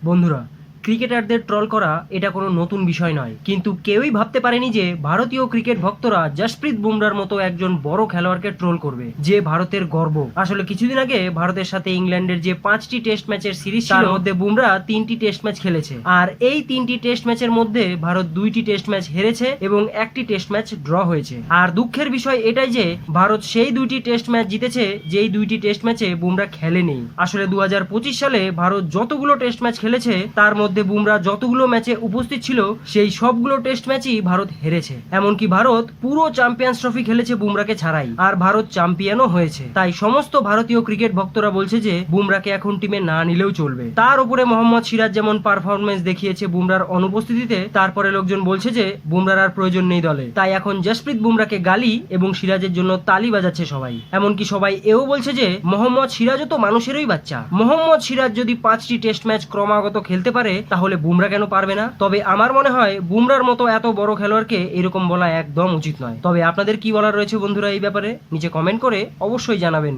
বন্ধুরা, ক্রিকেটারদের ট্রল করা এটা কোনো নতুন বিষয় নয়, কিন্তু কেউই ভাবতে পারেনি যে ভারতীয় ক্রিকেট ভক্তরা জসপ্রীত বুমরার মতো একজন বড় খেলোয়াড়কে ট্রোল করবে, যে ভারতের গর্ব। আসলে কিছুদিন আগে ভারতের সাথে ইংল্যান্ডের যে 5টি টেস্ট ম্যাচের সিরিজ ছিল, তার মধ্যে বুমরা 3টি টেস্ট ম্যাচ খেলেছে। আর এই 3টি টেস্ট ম্যাচের মধ্যে ভারত 2টি টেস্ট ম্যাচ হেরেছে এবং 1টি টেস্ট ম্যাচ ড্র হয়েছে। আর দুঃখের বিষয় এটাই যে ভারত সেই 2টি টেস্ট ম্যাচ জিতেছে যেই 2টি টেস্ট ম্যাচে বুমরা খেলেনি। আসলে 2025 সালে ভারত যতগুলো টেস্ট ম্যাচ খেলেছে তার মধ্যে বুমরা যতগুলো ম্যাচে উপস্থিত ছিল সেই সবগুলো টেস্ট ম্যাচই ভারত হেরেছে। এমনকি ভারত পুরো চ্যাম্পিয়ন্স ট্রফি খেলেছে বুমরাকে ছাড়াই, আর ভারত চ্যাম্পিয়নও হয়েছে। তাই সমস্ত ভারতীয় ক্রিকেট ভক্তরা বলছে যে বুমরাকে এখন টিমে না নিলেও চলবে। তার উপরে মোহাম্মদ সিরাজ যেমন পারফরমেন্স দেখিয়েছে বুমরার অনুপস্থিতিতে, তারপরে লোকজন বলছে যে বুমরার আর প্রয়োজন নেই দলে। তাই এখন জসপ্রীত বুমরাকে গালি এবং সিরাজের জন্য তালি বাজাচ্ছে সবাই। এমনকি সবাই এও বলছে যে মোহাম্মদ সিরাজও তো মানুষেরই বাচ্চা। মোহাম্মদ সিরাজ যদি 5টি টেস্ট ম্যাচ ক্রমাগত খেলতে পারে তাহলে বুমরা কেন পারবে না? তবে আমার মনে হয় বুমরার মতো এত বড় খেলোয়াড়কে এরকম বলা একদম উচিত নয়। তবে আপনাদের কি বলার রয়েছে বন্ধুরা এই ব্যাপারে? নিচে কমেন্ট করে অবশ্যই জানাবেন।